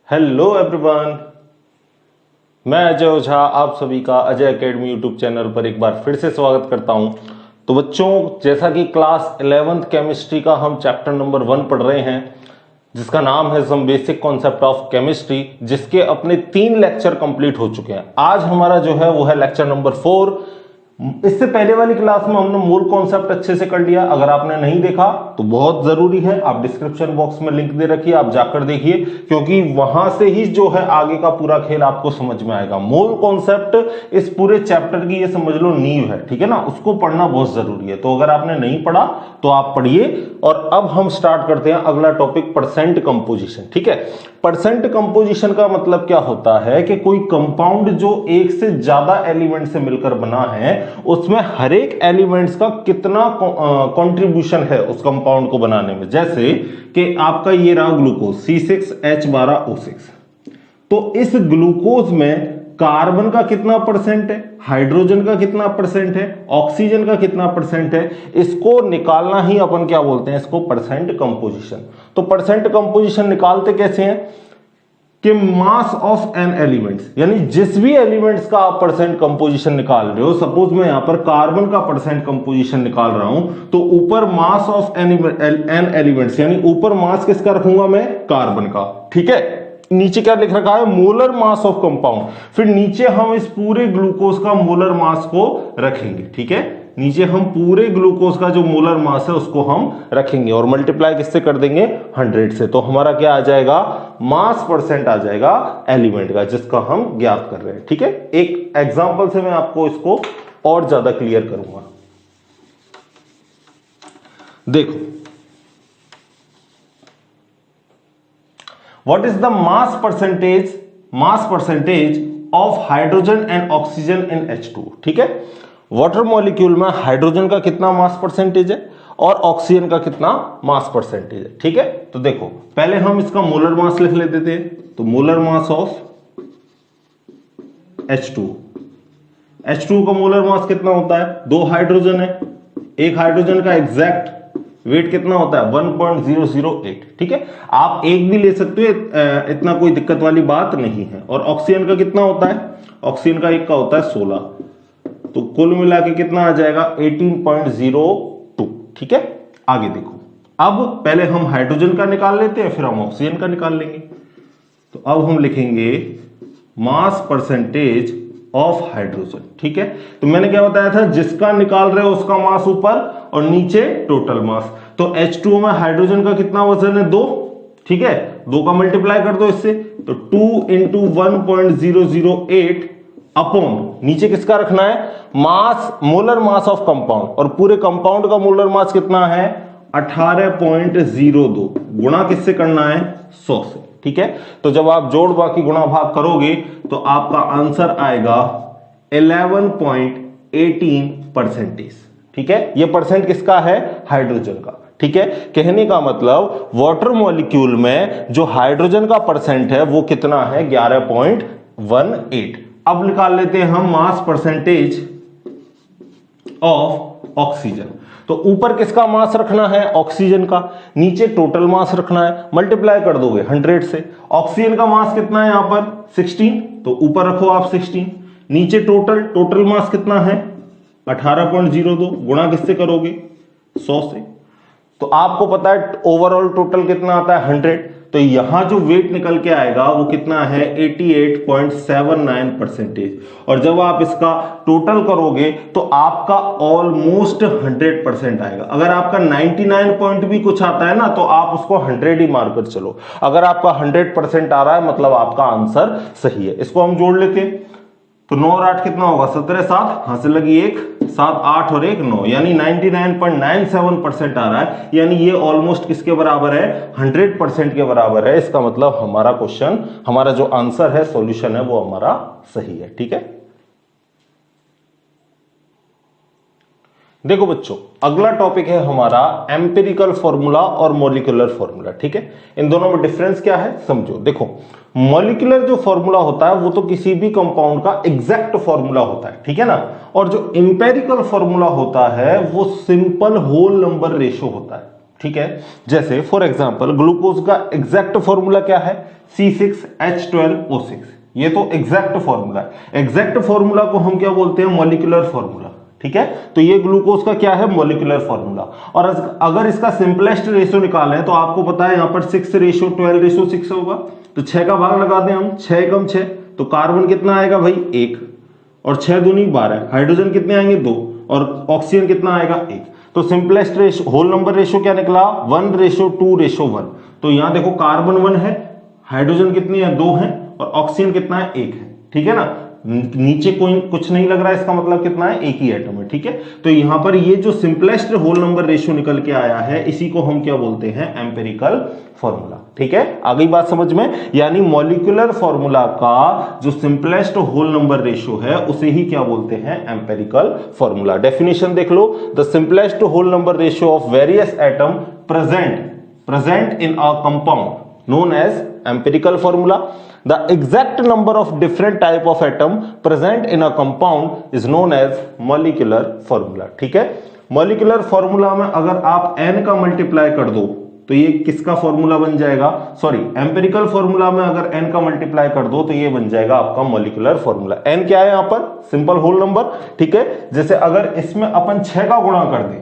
Hello everyone, मैं अजय ओझा आप सभी का अजय एकेडमी यूट्यूब चैनल पर एक बार फिर से स्वागत करता हूं। तो बच्चों, जैसा कि क्लास 11th केमिस्ट्री का हम चैप्टर नंबर 1 पढ़ रहे हैं, जिसका नाम है some basic concept of chemistry, जिसके अपने 3 लेक्चर कंप्लीट हो चुके हैं। आज हमारा जो है वो है लेक्चर नंबर 4। इससे पहले वाली क्लास में हमने मूल कॉन्सेप्ट अच्छे से कर लिया। अगर आपने नहीं देखा तो बहुत जरूरी है, आप डिस्क्रिप्शन बॉक्स में लिंक दे रखिए, आप जाकर देखिए, क्योंकि वहां से ही जो है आगे का पूरा खेल आपको समझ में आएगा। मूल कॉन्सेप्ट इस पूरे चैप्टर की ये समझ लो नींव है, ठीक है ना, उसको पढ़ना बहुत जरूरी है। तो अगर आपने नहीं पढ़ा तो आप पढ़िए। और अब हम स्टार्ट करते हैं अगला टॉपिक, परसेंट कंपोजिशन। ठीक है, परसेंट कंपोजिशन का मतलब क्या होता है कि कोई कंपाउंड जो एक से ज्यादा एलिमेंट से मिलकर बना है, उसमें हर एक एलिमेंट्स का कितना कंट्रीब्यूशन है उस कंपाउंड को बनाने में। जैसे कि आपका ये रहा ग्लूकोज C6H12O6, तो इस ग्लूकोज में कार्बन का कितना परसेंट है, हाइड्रोजन का कितना परसेंट है, ऑक्सीजन का कितना परसेंट है, इसको निकालना ही अपन क्या बोलते हैं, इसको परसेंट कंपोजिशन। तो परसेंट कंपोजिशन निकालते कैसे हैं कि मास ऑफ एन एलिमेंट्स, यानी जिस भी एलिमेंट्स का आप परसेंट कंपोजिशन निकाल रहे हो, सपोज मैं यहां पर कार्बन का परसेंट कंपोजिशन निकाल रहा हूं, तो ऊपर मास ऑफ एन एलिमेंट्स, यानी ऊपर मास किसका रखूंगा मैं, कार्बन का। ठीक है, नीचे क्या लिख रखा है, मोलर मास ऑफ कंपाउंड। फिर नीचे हम इस पूरे ग्लूकोज का मोलर मास को रखेंगे। ठीक है, नीचे हम पूरे ग्लूकोज का जो मोलर मास है उसको हम रखेंगे और मल्टीप्लाई किससे कर देंगे, 100 से। तो हमारा क्या आ जाएगा, मास परसेंट आ जाएगा एलिमेंट का, जिसका हम ज्ञात कर रहे हैं। ठीक है, एक एग्जांपल से मैं आपको इसको और ज्यादा क्लियर करूंगा। देखो, what is the mass percentage of hydrogen and oxygen in H2। ठीक है, वाटर मॉलिक्यूल में हाइड्रोजन का कितना मास परसेंटेज है और ऑक्सीजन का कितना मास परसेंटेज है। ठीक है, तो देखो पहले हम इसका मोलर मास लिख लेते थे। तो मोलर मास ऑफ H2 का मोलर मास कितना होता है, 2 हाइड्रोजन है, एक हाइड्रोजन का एग्जैक्ट वेट कितना होता है, 1.008। ठीक है, आप एक भी ले सकते हो, इतना कोई दिक्कत वाली बात नहीं है। और ऑक्सीजन का कितना होता है, ऑक्सीजन का एक का होता है 16, तो कुल मिला के कितना आ जाएगा 18.02। ठीक है, आगे देखो, अब पहले हम हाइड्रोजन का निकाल लेते हैं, फिर हम ऑक्सीजन का निकाल लेंगे। तो अब हम लिखेंगे मास परसेंटेज ऑफ हाइड्रोजन। ठीक है, तो मैंने क्या बताया था, जिसका निकाल रहे हो उसका मास ऊपर और नीचे टोटल मास। तो H2O में हाइड्रोजन का कितना वजन है, 2। ठीक है, 2 का मल्टीप्लाई कर दो इससे, तो 2 × 1.008 अपॉन नीचे किसका रखना है, मास, मोलर मास ऑफ कंपाउंड। और पूरे कंपाउंड का मोलर मास कितना है, 18.02, गुणा किससे करना है, 100 से। ठीक है, तो जब आप जोड़ बाकी गुणा भाग करोगे तो आपका आंसर आएगा 11.18%। ठीक है, ये परसेंट किसका है, हाइड्रोजन का। ठीक है, कहने का मतलब वाटर मॉलिक्यूल में जो हाइड्रोजन का परसेंट है वो कितना है, 11.18। अब निकाल लेते हैं हम मास परसेंटेज ऑफ ऑक्सीजन। तो ऊपर किसका मास रखना है, ऑक्सीजन का, नीचे टोटल मास रखना है, मल्टीप्लाई कर दोगे 100 से। ऑक्सीजन का मास कितना है यहां पर 16, तो ऊपर रखो आप 16, नीचे टोटल मास कितना है 18.02, गुणा किससे करोगे, 100 से। तो आपको पता है ओवरऑल टोटल कितना आता है, 100। तो यहां जो वेट निकल के आएगा वो कितना है, 88.79%। और जब आप इसका टोटल करोगे तो आपका ऑलमोस्ट 100% आएगा। अगर आपका 99 पॉइंट भी कुछ आता है ना, तो आप उसको 100 ही मारकर चलो। अगर आपका 100% आ रहा है मतलब आपका आंसर सही है। इसको हम जोड़ लेते हैं, तो 9 और 8 कितना होगा, 17, 7 हाथ से लगी 1, 7, 8 और 1 9, यानी 99.97% आ रहा है। यानी ये ऑलमोस्ट किसके बराबर है, 100% के बराबर है। इसका मतलब हमारा क्वेश्चन, हमारा जो आंसर है, सॉल्यूशन है, वो हमारा सही है। ठीक है, देखो बच्चों, अगला टॉपिक है हमारा एम्पिरिकल फॉर्मूला और मॉलिक्यूलर फॉर्मूला। ठीक है, इन दोनों में डिफरेंस क्या है समझो। देखो, मॉलिक्यूलर जो फॉर्मूला होता है वो तो किसी भी कंपाउंड का एग्जैक्ट फॉर्मूला होता है, ठीक है ना। और जो एम्पिरिकल फॉर्मूला होता है वो सिंपल होल नंबर रेशियो होता है। ठीक है। जैसे फॉर एग्जांपल ग्लूकोज का एग्जैक्ट फॉर्मूला क्या है, C6H12O6, ये तो एग्जैक्ट फॉर्मूला है। एग्जैक्ट फॉर्मूला को हम क्या बोलते हैं, मॉलिक्यूलर फॉर्मूला, ठीक है। तो ये ग्लूकोज का क्या है, मॉलिक्यूलर फॉर्मूला। और अगर इसका सिंपलेस्ट रेशियो निकालें तो आपको पता है यहां पर 6:12:6 होगा, तो 6 का भाग लगा दें हम, 6 एकम 6, तो कार्बन कितना आएगा भाई 1, और 6 दूनी 12, हाइड्रोजन कितने आएंगे 2, और ऑक्सीजन कितना आएगा 1। तो simplest ratio, whole number ratio क्या निकला, 1:2:1। तो यहां देखो कार्बन 1 है, हाइड्रोजन कितनी है 2 है, और ऑक्सीजन कितना है 1 है, ठीक है ना। नीचे कोई कुछ नहीं लग रहा है, इसका मतलब कितना है, एक ही एटम है, ठीक है। तो यहां पर ये जो सिंपलेस्ट होल नंबर रेशियो निकल के आया है, इसी को हम क्या बोलते हैं, एम्पिरिकल फॉर्मूला, ठीक है। आ गई बात समझ में, यानी मॉलिक्यूलर फॉर्मूला का जो सिंपलेस्ट होल नंबर रेशियो है उसे ही क्या बोलते हैं, एम्पिरिकल फॉर्मूला। डेफिनेशन देख लो, the simplest whole number ratio of various atom present in a compound known as empirical formula. The exact number of different type of atom present in a compound is known as molecular formula. ठीक है, molecular formula में अगर आप n का multiply कर दो तो ये किसका फॉर्मूला बन जाएगा, सॉरी एम्पिरिकल फॉर्मूला में अगर n का मल्टीप्लाई कर दो तो ये बन जाएगा आपका मॉलिक्यूलर फॉर्मूला। n क्या है यहां पर, सिंपल होल नंबर, ठीक है। जैसे अगर इसमें अपन 6 का गुणा कर दें,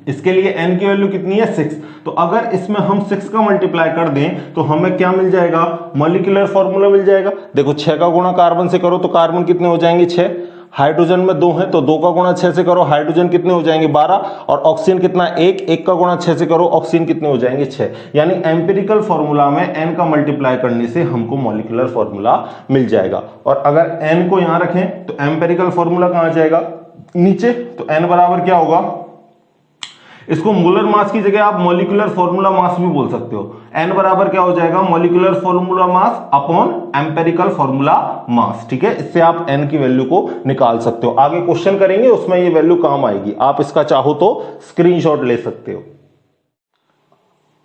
इसके लिए n की वैल्यू कितनी है 6, तो अगर इसमें हम 6 का मल्टीप्लाई कर दें तो हमें क्या मिल जाएगा, मॉलिक्यूलर फॉर्मूला मिल जाएगा। देखो 6 का गुणा कार्बन से करो तो कार्बन कितने हो जाएंगे 6, हाइड्रोजन में 2 है तो 2 का गुणा 6 से करो, हाइड्रोजन कितने हो जाएंगे 12, और ऑक्सीजन कितना 1 का गुणा 6 से करो, ऑक्सीजन कितने हो जाएंगे 6। यानी एम्पिरिकल फॉर्मूला में n का मल्टीप्लाई करने से हमको मॉलिक्यूलर फॉर्मूला मिल जाएगा। और अगर n को यहां रखें तो एम्पिरिकल फॉर्मूला कहां जाएगा, नीचे, तो n बराबर क्या होगा, इसको मोलर मास की जगह आप मॉलिक्यूलर फॉर्मूला मास भी बोल सकते हो। n बराबर क्या हो जाएगा, molecular formula mass upon empirical formula mass, ठीक है। इससे आप n की वैल्यू को निकाल सकते हो। आगे क्वेश्चन करेंगे उसमें ये वैल्यू काम आएगी, आप इसका चाहो तो स्क्रीनशॉट ले सकते हो।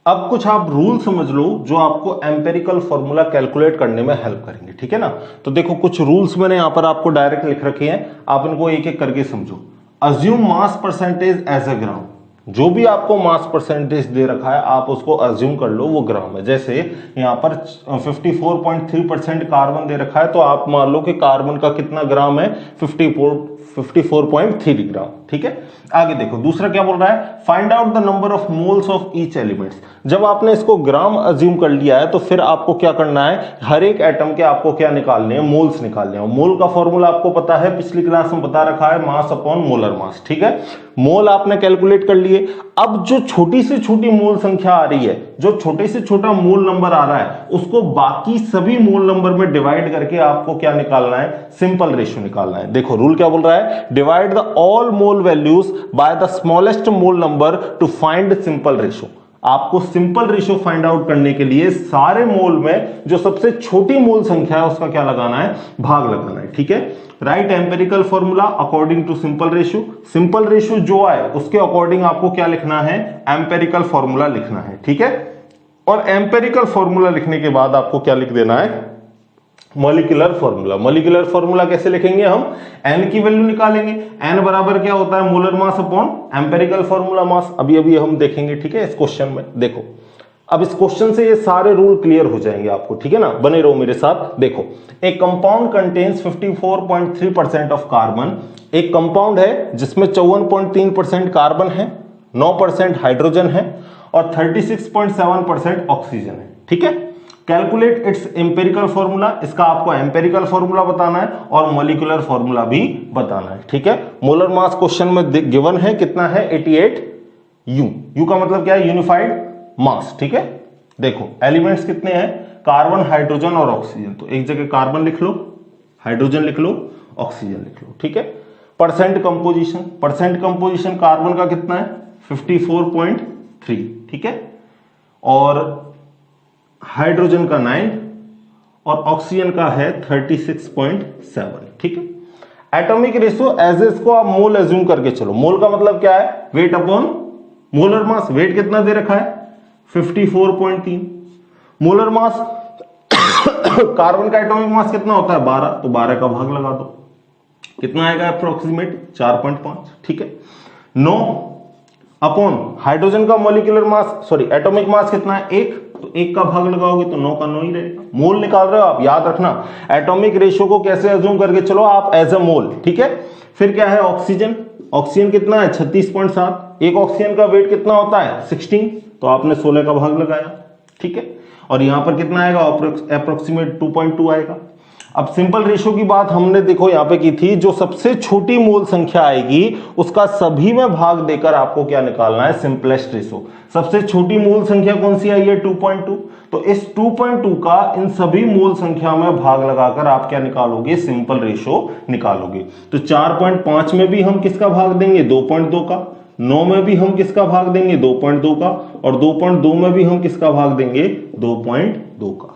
अब कुछ आप रूल समझ लो जो आपको एम्पिरिकल फॉर्मूला कैलकुलेट करने में हेल्प करेंगे, ठीक है ना। तो देखो कुछ रूल्स मैंने यहां पर आपको डायरेक्ट लिख रखे हैं, आप इनको एक एक करके समझो। Assume mass percentage as a gram, जो भी आपको मास परसेंटेज दे रखा है आप उसको अज्यूम कर लो वो ग्राम है। जैसे यहाँ पर 54.3% कार्बन दे रखा है, तो आप मान लो कि कार्बन का कितना ग्राम है, 54.3 ग्राम, ठीक है। आगे देखो दूसरा क्या बोल रहा है, find out the number of moles of each elements. जब आपने इसको ग्राम अज्यूम कर लिया है तो फिर आपको क्या करना है, हर एक एटम के आपको क्या निकालने हैं, मोल्स निकालने हैं। मोल का फॉर्मूला आपको पता है, पिछली क्लास में बता रखा है, मास अपॉन मोलर मास, ठीक है। मोल आपने कैलकुलेट कर लिए। अब जो छोटी से छोटी मोल संख्या आ रही है, जो छोटे से छोटा मोल नंबर आ रहा है, उसको बाकी सभी मोल नंबर में डिवाइड करके आपको क्या निकालना है, सिंपल रेशियो निकालना है। देखो रूल क्या बोल रहा है, divide the all mole values by the smallest mole number two find simple ratio. आपको सिंपल रेशियो फाइंड आउट करने के लिए सारे मोल में जो सबसे छोटी मोल संख्या है उसका क्या लगाना है, भाग लगाना है, ठीक है। Right empirical formula according to simple ratio. Simple ratio जो आए उसके अकॉर्डिंग आपको क्या लिखना है, एम्पिरिकल फॉर्मूला लिखना है, ठीक है। और एम्पिरिकल फॉर्मूला लिखने के बाद आपको क्या लिख देना है, मॉलिक्यूलर फॉर्मूला। मॉलिक्यूलर फॉर्मूला कैसे लिखेंगे, हम n की वैल्यू निकालेंगे। n बराबर क्या होता है, molar mass upon empirical formula mass. अभी अभी हम देखेंगे, ठीक है, इस क्वेश्चन में। देखो अब इस क्वेश्चन से ये सारे रूल क्लियर हो जाएंगे आपको, ठीक है ना, बने रहो मेरे साथ। देखो एक कंपाउंड कंटेन्स 54.3% ऑफ कार्बन। एक कंपाउंड है जिसमें 54.3% कार्बन है, 9% हाइड्रोजन है और 36.7% ऑक्सीजन है, ठीक है। कैलकुलेट इट्स एम्पिरिकल फॉर्मूला, इसका आपको एम्पिरिकल फॉर्मूला बताना है और मॉलिक्यूलर फॉर्मूला भी बताना है, ठीक है। मोलर मास क्वेश्चन में गिवन है, कितना है 88 U। U का मतलब क्या है, यूनिफाइड मास, ठीक है। देखो एलिमेंट्स कितने हैं, कार्बन, हाइड्रोजन और ऑक्सीजन। तो एक जगह कार्बन लिख लो, हाइड्रोजन लिख लो, ऑक्सीजन लिख लो, ठीक है। Percent composition, percent composition carbon का कितना है 54.3, ठीक है, और हाइड्रोजन का 9 और ऑक्सीजन का है 36.7, ठीक है। एटॉमिक रेशियो एज इसको आप मोल एज्यूम करके चलो। मोल का मतलब क्या है, weight upon molar mass. Weight कितना दे रखा है 54.3। मोलर मास कार्बन का एटॉमिक मास कितना होता है 12, तो 12 का भाग लगा दो, कितना आएगा अप्रोक्सीमेट 4.5, ठीक है। 9 अपॉन हाइड्रोजन का molecular mass sorry atomic mass कितना है 1, तो 1 का भाग लगाओगे तो 9 का 9 ही रहेगा। मोल निकाल रहे हो आप, याद रखना एटॉमिक रेशियो को कैसे अज्यूम करके चलो आप एज अ मोल, ठीक है। फिर क्या है ऑक्सीजन, ऑक्सीजन कितना है 36.7, एक ऑक्सीजन का वेट कितना होता है 16, तो आपने 16 का भाग लगाया, ठीक है। और यहां पर कितना आएगा अप्रोक्सीमेट 2.2 आएगा। अब सिंपल रेशियो की बात हमने देखो यहां पे की थी, जो सबसे छोटी मोल संख्या आएगी उसका सभी में भाग देकर आपको क्या निकालना है सिंपलेस्ट रेशियो। सबसे छोटी मोल संख्या कौन सी आई है 2.2, तो इस 2.2 का इन सभी मोल संख्या में भाग लगाकर आप क्या निकालोगे सिंपल रेशियो निकालोगे। तो 4.5 में भी हम किसका भाग देंगे 2.2 का, 9 में भी हम किसका भाग देंगे 2.2 का, और 2.2 में भी हम किसका भाग देंगे 2.2 का।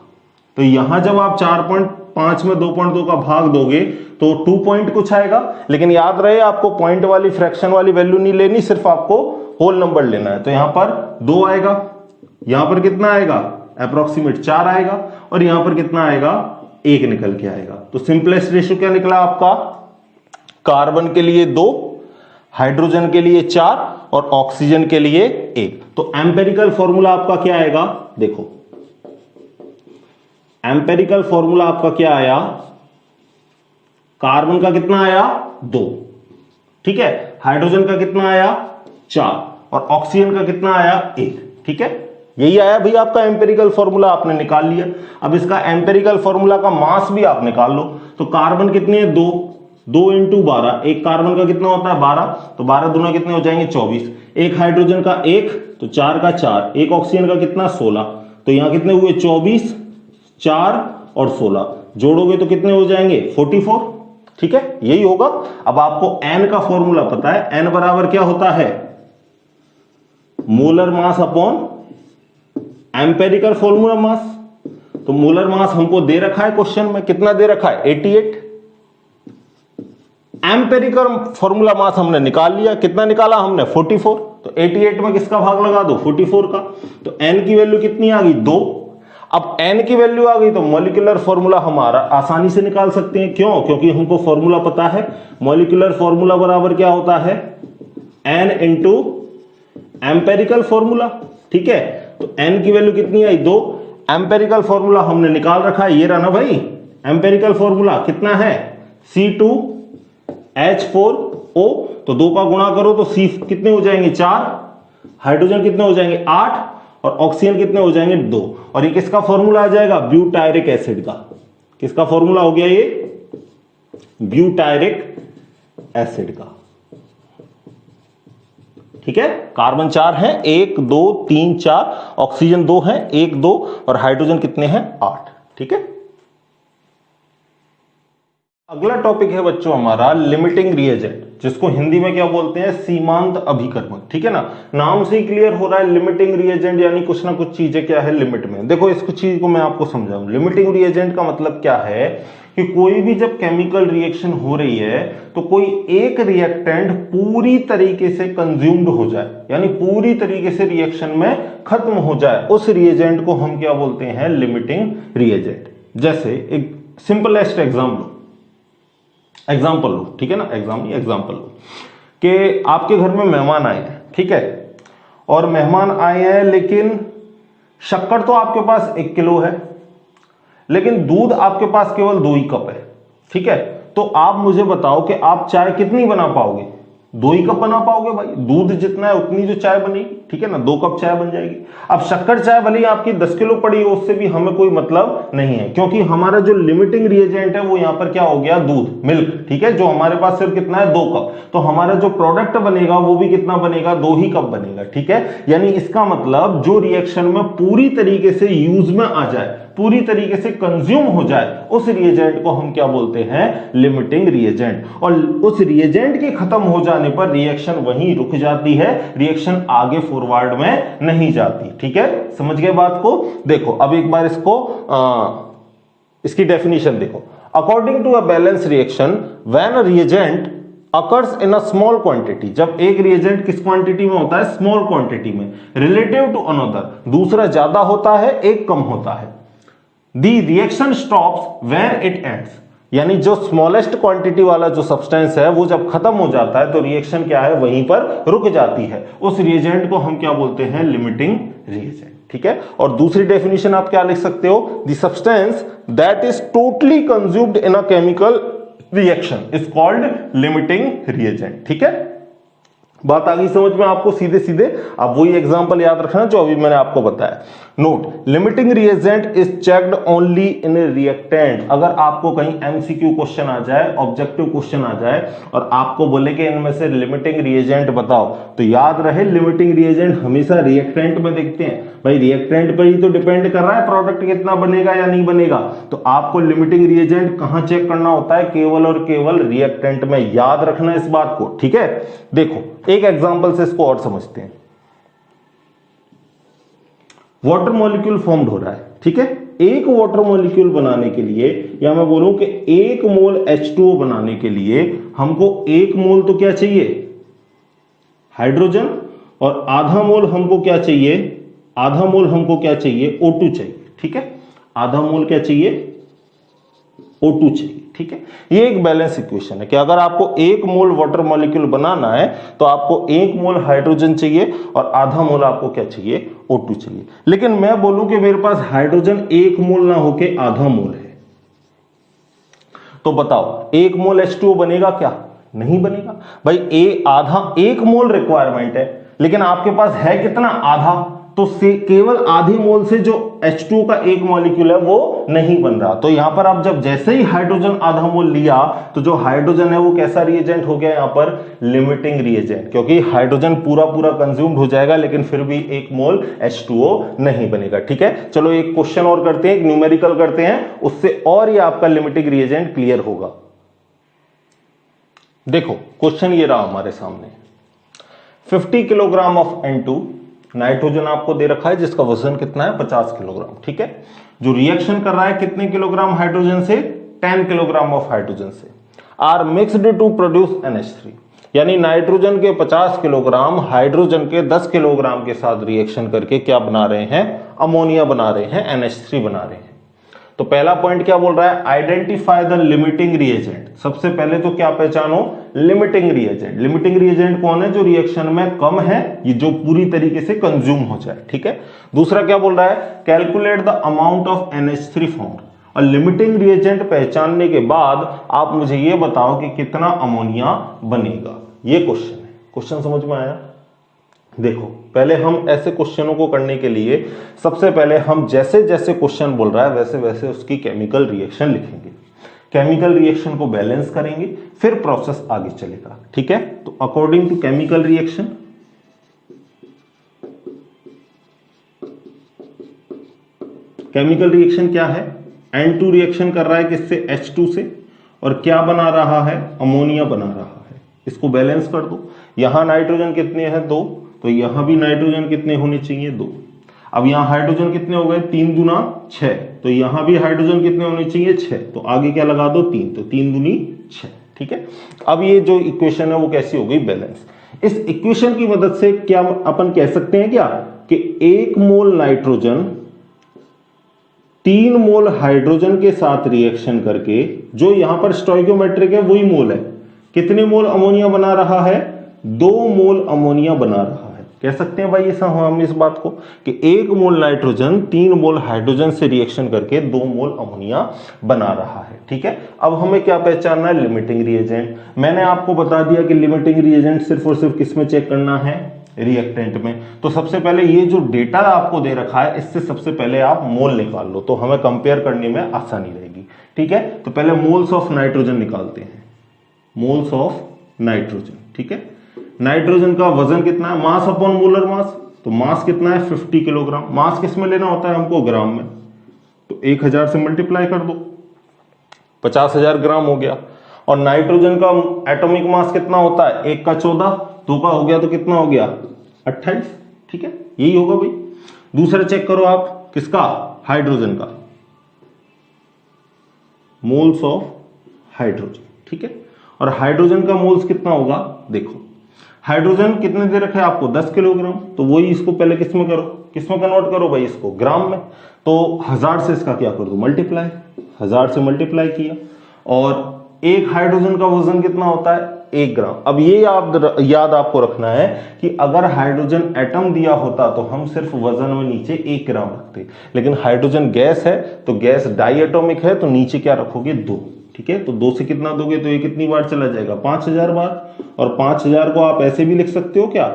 तो यहां जब आप 4.5 में 2.2 का भाग दोगे तो 2 पॉइंट कुछ आएगा, लेकिन याद रहे आपको पॉइंट वाली फ्रैक्शन वाली वैल्यू नहीं लेनी, सिर्फ आपको होल नंबर लेना है। तो यहां पर 2 आएगा, यहां पर कितना आएगा अप्रोक्सीमेट 4 आएगा, और यहां पर कितना आएगा 1 निकल के आएगा। तो सिंपलेस्ट रेशियो क्या निकला आपका, कार्बन के लिए 2, हाइड्रोजन के लिए 4 और ऑक्सीजन के लिए 1। तो एम्पेरिकल फॉर्मूला आपका क्या आएगा, देखो एम्पेरिकल फॉर्मूला आपका क्या आया, कार्बन का कितना आया 2, ठीक है, हाइड्रोजन का कितना आया 4 और ऑक्सीजन का कितना आया 1, ठीक है। यही आया भाई आपका एम्पेरिकल फॉर्मूला, आपने निकाल लिया। अब इसका एम्पेरिकल फॉर्मूला का मास भी आप निकाल लो। तो कार्बन कितने है 2, 2 इंटू 12, एक कार्बन का कितना होता है 12, तो 12 दूना कितने हो जाएंगे 24, एक हाइड्रोजन का 1 तो 4 का 4, एक ऑक्सीजन का कितना 16, तो यहां कितने हुए 24, 4 और 16 जोड़ोगे तो कितने हो जाएंगे 44, ठीक है, यही होगा। अब आपको n का फॉर्मूला पता है, n बराबर क्या होता है molar mass upon empirical formula mass. तो मोलर मास हमको दे रखा है क्वेश्चन में, कितना दे रखा है 88, एम्पेरिकल फॉर्मूला मास हमने निकाल लिया, कितना निकाला हमने 44, तो 88 में किसका भाग लगा दो 44 का, तो n की वैल्यू कितनी आ गई 2। अब n की वैल्यू आ गई तो मॉलिक्यूलर फॉर्मूला हमारा आसानी से निकाल सकते हैं, क्यों, क्योंकि हमको फॉर्मूला पता है, मॉलिक्यूलर फॉर्मूला बराबर क्या होता है n इंटू एम्पेरिकल फॉर्मूला, ठीक है। तो n की वैल्यू कितनी आई 2, एम्पेरिकल फॉर्मूला हमने निकाल रखा है, ये रहा ना भाई एम्पेरिकल फॉर्मूला कितना है C2H4O, तो 2 का गुणा करो तो C कितने हो जाएंगे 4, हाइड्रोजन कितने हो जाएंगे 8 और ऑक्सीजन कितने हो जाएंगे 2, और ये किसका फॉर्मूला आ जाएगा ब्यूटायरिक एसिड का, किसका फॉर्मूला हो गया ये ब्यूटायरिक एसिड का, ठीक है। कार्बन 4 है 1 2 3 4, ऑक्सीजन 2 है 1 2 और हाइड्रोजन कितने हैं 8, ठीक है। अगला टॉपिक है बच्चों हमारा लिमिटिंग रिएजेंट, जिसको हिंदी में क्या बोलते हैं सीमांत अभिकर्मक, ठीक है ना। नाम से ही क्लियर हो रहा है लिमिटिंग रिएजेंट यानी कुछ ना कुछ चीजें क्या है लिमिट में। देखो इस कुछ चीज को मैं आपको समझाऊं, लिमिटिंग रिएजेंट का मतलब क्या है कि कोई भी जब केमिकल रिएक्शन हो रही है तो कोई एक रिएक्टेंट पूरी तरीके से कंज्यूम्ड हो जाए, यानी पूरी तरीके से रिएक्शन में खत्म हो जाए, उस रिएजेंट को हम क्या बोलते हैं लिमिटिंग रिएजेंट। जैसे एक सिंपलेस्ट एग्जाम्पल लो, ठीक है ना, एग्जाम्पल लो कि आपके घर में मेहमान आए हैं, ठीक है, और मेहमान आए हैं लेकिन शक्कर तो आपके पास 1 किलो है, लेकिन दूध आपके पास केवल 2 ही कप है, ठीक है। तो आप मुझे बताओ कि आप चाय कितनी बना पाओगे, 2 ही कप बना पाओगे भाई, दूध जितना है उतनी जो चाय बनेगी, ठीक है ना, 2 कप चाय बन जाएगी। अब शक्कर चाय भले ही आपकी 10 किलो पड़ी हो, उससे भी हमें कोई मतलब नहीं है, क्योंकि हमारा जो लिमिटिंग रिएजेंट है वो यहां पर क्या हो गया दूध मिल्क, ठीक है, जो हमारे पास सिर्फ कितना है 2 कप, तो हमारा जो प्रोडक्ट बनेगा वो भी कितना बनेगा 2 ही कप बनेगा, ठीक है। यानी इसका मतलब जो रिएक्शन में पूरी तरीके से यूज में आ जाए, पूरी तरीके से कंज्यूम हो जाए, उस रिएजेंट को हम क्या बोलते हैं लिमिटिंग रिएजेंट। और उस रिएजेंट के खत्म हो जाने पर रिएक्शन वहीं रुक जाती है, रिएक्शन आगे फॉरवर्ड में नहीं जाती, ठीक है, समझ गए बात को। देखो अब एक बार इसकी डेफिनेशन देखो, according to a balance reaction when a reagent occurs in a small quantity, जब एक रिएजेंट किस क्वांटिटी में होता है स्मॉल क्वांटिटी में, रिलेटिव टू अनदर, दूसरा ज्यादा होता है एक कम होता है, the reaction stops when it ends, यानी जो स्मॉलेस्ट क्वांटिटी वाला जो सब्सटेंस है वो जब खत्म हो जाता है तो रिएक्शन क्या है, वहीं पर रुक जाती है। उस रिएजेंट को हम क्या बोलते हैं, लिमिटिंग रिएजेंट। ठीक है, और दूसरी डेफिनेशन आप क्या लिख सकते हो, the substance that is totally consumed in a chemical reaction is called limiting reagent. ठीक है, बात आ गई समझ में आपको सीधे सीधे। आप वही एग्जांपल याद रखना जो अभी मैंने आपको बताया। Note, limiting reagent is checked only in reactant. अगर आपको कहीं एमसीक्यू क्वेश्चन आ जाए, ऑब्जेक्टिव क्वेश्चन आ जाए और आपको बोले कि इनमें से लिमिटिंग रिएजेंट बताओ, तो याद रहे लिमिटिंग रिएजेंट हमेशा रिएक्टेंट में देखते हैं। भाई रिएक्टेंट पर ही तो डिपेंड कर रहा है प्रोडक्ट कितना बनेगा या नहीं बनेगा। तो आपको लिमिटिंग रिएजेंट कहां चेक करना होता है, केवल और केवल रिएक्टेंट में। याद रखना इस बात को। ठीक है, देखो एक एग्जांपल से इसको और समझते हैं। वाटर मॉलिक्यूल फॉर्म्ड हो रहा है। ठीक है, एक वाटर मॉलिक्यूल बनाने के लिए, या मैं बोलूं कि एक मोल H2O बनाने के लिए हमको एक मोल तो क्या चाहिए, हाइड्रोजन, और आधा मोल हमको क्या चाहिए, आधा मोल हमको क्या चाहिए, O2 चाहिए। ठीक है, आधा मोल क्या चाहिए, O2 चाहिए। ठीक है, ये एक बैलेंस इक्वेशन है कि अगर आपको एक मोल वाटर मॉलिक्यूल बनाना है तो आपको एक मोल हाइड्रोजन चाहिए और आधा मोल आपको क्या चाहिए, O2 चाहिए। लेकिन मैं बोलूं कि मेरे पास हाइड्रोजन एक मोल ना होके आधा मोल है, तो बताओ एक मोल H2O बनेगा क्या, नहीं बनेगा। भाई आधा, एक मोल रिक्वायरमेंट है लेकिन आपके पास है कितना, आधा। तो से केवल आधे मोल से जो H2O का एक मॉलिक्यूल है वो नहीं बन रहा। तो यहां पर आप जब जैसे ही हाइड्रोजन आधा मोल लिया तो जो हाइड्रोजन है वो कैसा रिएजेंट हो गया, यहां पर लिमिटिंग रिएजेंट, क्योंकि हाइड्रोजन पूरा पूरा कंज्यूम्ड हो जाएगा लेकिन फिर भी एक मोल H2O नहीं बनेगा। ठीक है, चलो एक क्वेश्चन और करते हैं, एक न्यूमेरिकल करते हैं, उससे और ये आपका लिमिटिंग रिएजेंट क्लियर होगा। देखो क्वेश्चन ये रहा हमारे सामने, 50 किलोग्राम ऑफ N2 नाइट्रोजन आपको दे रखा है जिसका वजन कितना है, 50 किलोग्राम। ठीक है, जो रिएक्शन कर रहा है कितने किलोग्राम हाइड्रोजन से, 10 किलोग्राम ऑफ हाइड्रोजन से, are mixed to produce NH3। यानी नाइट्रोजन के 50 किलोग्राम हाइड्रोजन के 10 किलोग्राम के साथ रिएक्शन करके क्या बना रहे हैं, अमोनिया बना रहे हैं, NH3 बना रहे हैं। तो पहला पॉइंट क्या बोल रहा है, आइडेंटिफाई द लिमिटिंग रिएजेंट। सबसे पहले तो क्या पहचानो, लिमिटिंग रिएजेंट। लिमिटिंग रिएजेंट कौन है, जो रिएक्शन में कम है, ये जो पूरी तरीके से कंज्यूम हो जाए। ठीक है, दूसरा क्या बोल रहा है, calculate the amount of NH3 formed. और लिमिटिंग रिएजेंट पहचानने के बाद आप मुझे ये बताओ कि कितना अमोनिया बनेगा। ये क्वेश्चन है। क्वेश्चन समझ में आया। देखो पहले हम ऐसे क्वेश्चनों को करने के लिए सबसे पहले हम जैसे जैसे क्वेश्चन बोल रहा है वैसे वैसे उसकी केमिकल रिएक्शन लिखेंगे, केमिकल रिएक्शन को बैलेंस करेंगे, फिर प्रोसेस आगे चलेगा। ठीक है, तो according to chemical reaction, chemical reaction क्या है, N2 रिएक्शन कर रहा है किससे, H2 से, और क्या बना रहा है, अमोनिया बना रहा है। इसको बैलेंस कर दो। यहां नाइट्रोजन कितने हैं, 2, तो यहां भी नाइट्रोजन कितने होने चाहिए, 2। अब यहां हाइड्रोजन कितने हो गए, 3 दूना 6, तो यहां भी हाइड्रोजन कितने होने चाहिए, 6, तो आगे क्या लगा दो, 3, तो 3 दूनी 6। ठीक है, अब ये जो इक्वेशन है वो कैसी हो गई, बैलेंस। इस इक्वेशन की मदद से क्या अपन कह सकते हैं क्या कि 1 मोल नाइट्रोजन 3 मोल हाइड्रोजन के साथ रिएक्शन करके, जो यहां पर स्टोइकियोमेट्रिक है वही मोल है, कितने मोल अमोनिया बना रहा है, 2 मोल अमोनिया बना रहा है। कह सकते हैं भाई ऐसा हम इस बात को कि 1 मोल नाइट्रोजन 3 मोल हाइड्रोजन से रिएक्शन करके 2 मोल अमोनिया बना रहा है। ठीक है, अब हमें क्या पहचानना है, लिमिटिंग रिएजेंट। मैंने आपको बता दिया कि लिमिटिंग रिएजेंट सिर्फ और सिर्फ किस में चेक करना है, रिएक्टेंट में। तो सबसे पहले ये जो डेटा आपको दे रखा है इससे सबसे पहले आप मोल निकाल लो, तो हमें कंपेयर करने में आसानी रहेगी। ठीक है, तो पहले मोल्स ऑफ नाइट्रोजन निकालते हैं, मोल्स ऑफ नाइट्रोजन। ठीक है, नाइट्रोजन का वजन कितना है, मास अपॉन मोलर मास, तो मास कितना है, 50 किलोग्राम। मास किस में लेना होता है हमको, ग्राम में, तो 1000 से मल्टीप्लाई कर दो, 50,000 ग्राम हो गया। और नाइट्रोजन का एटॉमिक मास कितना होता है, 1 का 14, 2 का हो गया तो कितना हो गया, 28। ठीक है, यही होगा भाई। दूसरा चेक करो आप, किसका, हाइड्रोजन का, मोल्स ऑफ हाइड्रोजन। ठीक है, और हाइड्रोजन का मोल्स कितना होगा, देखो हाइड्रोजन कितने दे रखे हैं आपको, 10 किलोग्राम, तो वही इसको पहले किसमें करो, किसमें कन्वर्ट करो भाई, इसको ग्राम में। तो 1000 से इसका क्या कर दो, मल्टीप्लाई, 1000 से मल्टीप्लाई किया, और एक हाइड्रोजन का वजन कितना होता है? 1 ग्राम। अब ये याद आपको रखना है कि अगर हाइड्रोजन एटम दिया होता तो हम सिर्फ वजन में नीचे 1 ग्राम रखते, लेकिन हाइड्रोजन गैस है तो गैस डाई एटॉमिक है तो नीचे क्या रखोगे? 2। ठीक है, तो 2 से कितना दोगे तो ये कितनी बार चला जाएगा? 5000 बार। और 5000 को आप ऐसे भी लिख सकते हो क्या?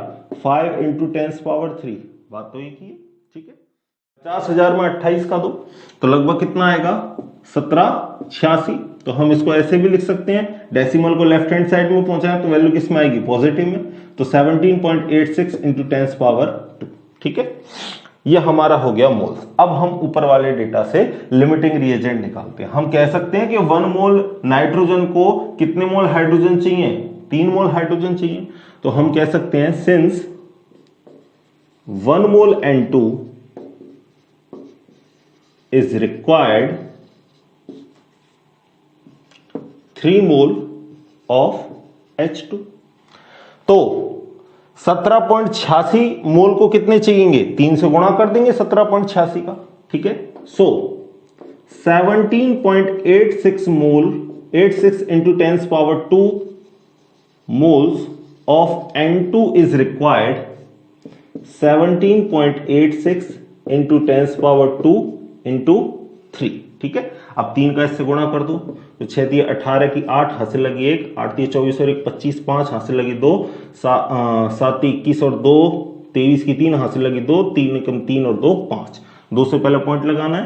5 × 10⁻³ बात तो एक ही है। ठीक है, 50,000 में 28 का दो तो लगभग कितना आएगा? 1786। तो हम इसको ऐसे भी लिख सकते हैं, डेसिमल को लेफ्ट हैंड साइड में पहुंचाएं तो वैल्यू किस में आएगी? पॉजिटिव में। तो 17.86 × 10⁻²। ठीक है, ये हमारा हो गया मोल्स। अब हम ऊपर वाले डेटा से लिमिटिंग रिएजेंट निकालते हैं। हम कह सकते हैं कि 1 मोल नाइट्रोजन को कितने मोल हाइड्रोजन चाहिए? 3 मोल हाइड्रोजन चाहिए। तो हम कह सकते हैं since 1 mole N2 is required 3 mole of H2। तो 17.86 मोल को कितने चाहिए? 3 से गुणा कर देंगे 17.86 का। ठीक है, सो 17.86 मोल 86 × 10⁻² moles of N2 is required 17.86 × 10⁻² × 3। ठीक है, अब 3 का इससे गुणा कर दो तो 6 × 18 की 8 हासिल लगी 1, 8 × 24 और 1 25, 5 हासिल लगी 2, 7 × 21 और 2 23 की 3 हासिल लगी 2, 3 × 3 और 2 5। 2 से पहले पॉइंट लगाना है,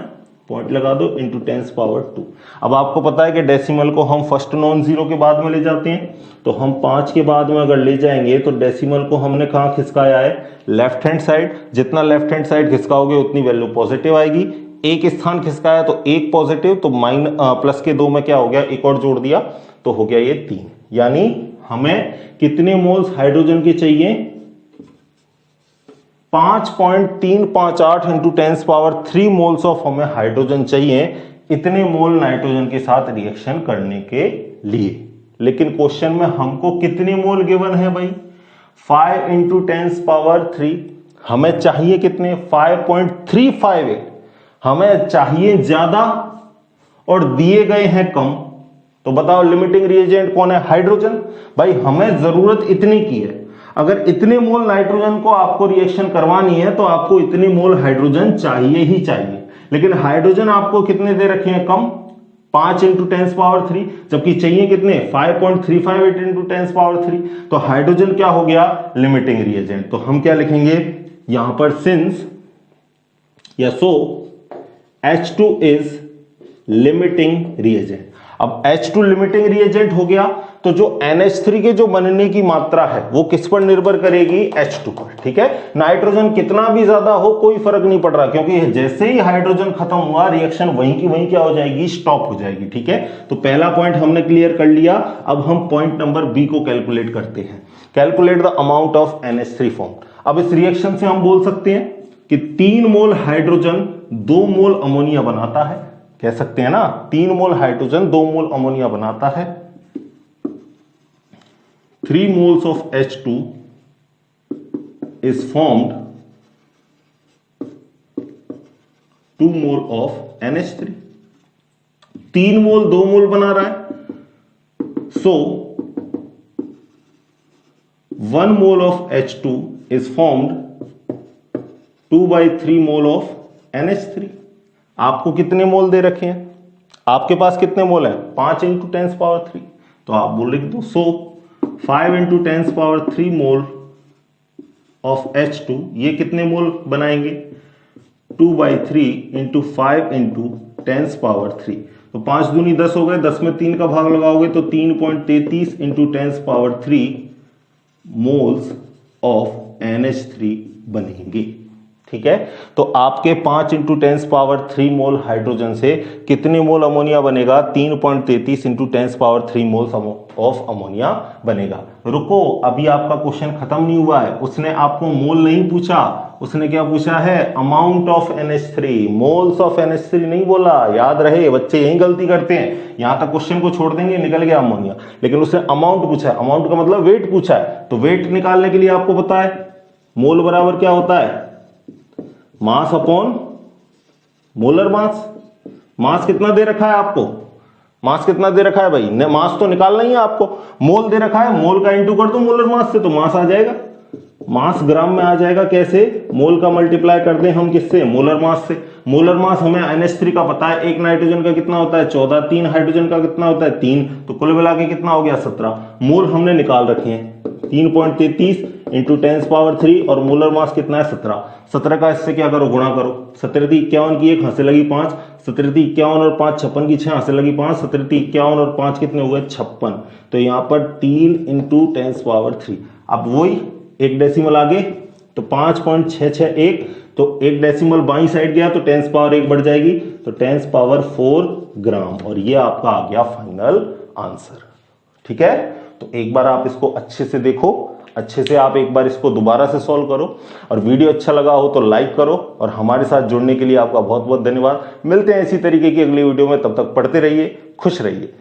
पॉइंट लगा दो × 10⁻²। अब आपको पता है कि डेसिमल को हम फर्स्ट नॉन जीरो के बाद में ले जाते हैं, तो हम 5 के बाद में अगर ले जाएंगे तो डेसिमल को हमने कहाँ खिसकाया है? Left hand side. जितना लेफ्ट हैंड साइड खिसकाओगे उतनी वैल्यू पॉजिटिव आएगी। एक स्थान खिसकाया तो 1 पॉजिटिव, तो प्लस के 2 में क्या हो गया? 1 और जोड़ दिया तो हो गया ये 3। यानी हमें कितने मोल्स हाइड्रोजन के चाहिए? 5.358 × 10⁻³ मोल्स ऑफ हमें हाइड्रोजन चाहिए इतने मोल नाइट्रोजन के साथ रिएक्शन करने के लिए। लेकिन क्वेश्चन में हमको कितने मोल गिवन है भाई? 5 × 10⁻³ हमें चाहिए कितने? 5.358। हमें चाहिए ज्यादा और दिए गए हैं कम। तो बताओ लिमिटिंग रिएजेंट कौन है? हाइड्रोजन। भाई हमें जरूरत इतनी की है, अगर इतने मोल नाइट्रोजन को आपको रिएक्शन करवानी है तो आपको इतने मोल हाइड्रोजन चाहिए ही चाहिए। लेकिन हाइड्रोजन आपको कितने दे रखे हैं? कम, 5 × 10⁻³, जबकि चाहिए कितने? 5.358 × 10⁻³। तो हाइड्रोजन क्या हो गया? Limiting reagent. तो हम क्या लिखेंगे यहां पर? सिंस या सो H2 is limiting reagent। अब H2 लिमिटिंग रिएजेंट हो गया तो जो NH3 के जो बनने की मात्रा है वो किस पर निर्भर करेगी? H2 पर। ठीक है, नाइट्रोजन कितना भी ज्यादा हो कोई फर्क नहीं पड़ रहा, क्योंकि जैसे ही हाइड्रोजन खत्म हुआ रिएक्शन वहीं की वहीं क्या हो जाएगी? स्टॉप हो जाएगी। ठीक है, तो पहला पॉइंट हमने क्लियर कर लिया। अब हम पॉइंट नंबर बी को कैलकुलेट करते हैं। Calculate the amount of NH3 form. अब इस रिएक्शन से हम बोल सकते हैं कि 3 मोल हाइड्रोजन 2 मोल अमोनिया बनाता है। कह सकते हैं ना, 3 मोल हाइड्रोजन 2 मोल अमोनिया बनाता है। 3 moles of H2 is formed 2 mole of NH3। 3 मोल 2 मोल बना रहा है, so 1 mole of H2 is formed 2/3 mole of NH3। आपको कितने मोल दे रखे हैं? आपके पास कितने मोल हैं? 5 × 10⁻³ तो आप बोल लिख दो। सो 5 × 10⁻³ मोल ऑफ H2 ये कितने मोल बनाएंगे? 2/3 × 5 × 10⁻³ तो 5 दूनी 10 हो गए, 10 में 3 का भाग लगाओगे तो 3.33 × 10⁻³ मोल्स ऑफ NH3 बनेंगे। ठीक है, तो आपके 5 × 10⁻³ मोल हाइड्रोजन से कितने मोल अमोनिया बनेगा? 3.33 × 10⁻³ मोल्स ऑफ अमोनिया बनेगा। रुको, अभी आपका क्वेश्चन खत्म नहीं हुआ है। उसने आपको मोल नहीं पूछा, उसने क्या पूछा है? Amount of NH3। Moles of NH3 नहीं बोला, याद रहे, बच्चे यही गलती करते हैं। यहां तक क्वेश्चन को छोड़ देंगे, निकल गया अमोनिया, लेकिन उसने अमाउंट पूछा है। अमाउंट का मतलब वेट पूछा है, तो वेट निकालने के लिए आपको पता है मोल बराबर क्या होता है? मास अपॉन मोलर मास। मास कितना दे रखा है आपको? मास कितना दे रखा है भाई, मास तो निकालना ही है आपको, मोल दे रखा है, मोल का इंटू कर दो मोलर मास से तो मास आ जाएगा, मास ग्राम में आ जाएगा। कैसे, मोल का मल्टीप्लाई कर दें हम किससे, मोलर मास से। मोलर मास हमें NH3 का पता है, एक नाइट्रोजन का कितना होता है 14, 3 हाइड्रोजन का कितना होता है 3, तो कुल मिला के कितना हो गया 17। मोल हमने निकाल रखे हैं 3.33 इंटू 10⁻³ और मोलर मास कितना है 17। 17 का इससे क्या करो, गुणा करो। 17 × 51 की 1 हाथ से लगी 5, 17 × 51 और 5 56 की 6 हाथ से लगी 5, 17 × 51 और 5 कितने हो गए 56। तो यहाँ पर 3 इंटू 10⁻³ अब वही एक डेसिमल आगे तो 5.661, तो एक डेसिमल बाई साइड गया तो 10⁻1 बढ़ जाएगी तो 10⁻4 ग्राम, और ये आपका आ गया फाइनल आंसर। ठीक है, तो एक बार आप इसको अच्छे से देखो, अच्छे से आप एक बार इसको दोबारा से सॉल्व करो, और वीडियो अच्छा लगा हो तो लाइक करो, और हमारे साथ जुड़ने के लिए आपका बहुत बहुत धन्यवाद। मिलते हैं इसी तरीके की अगली वीडियो में, तब तक पढ़ते रहिए, खुश रहिए।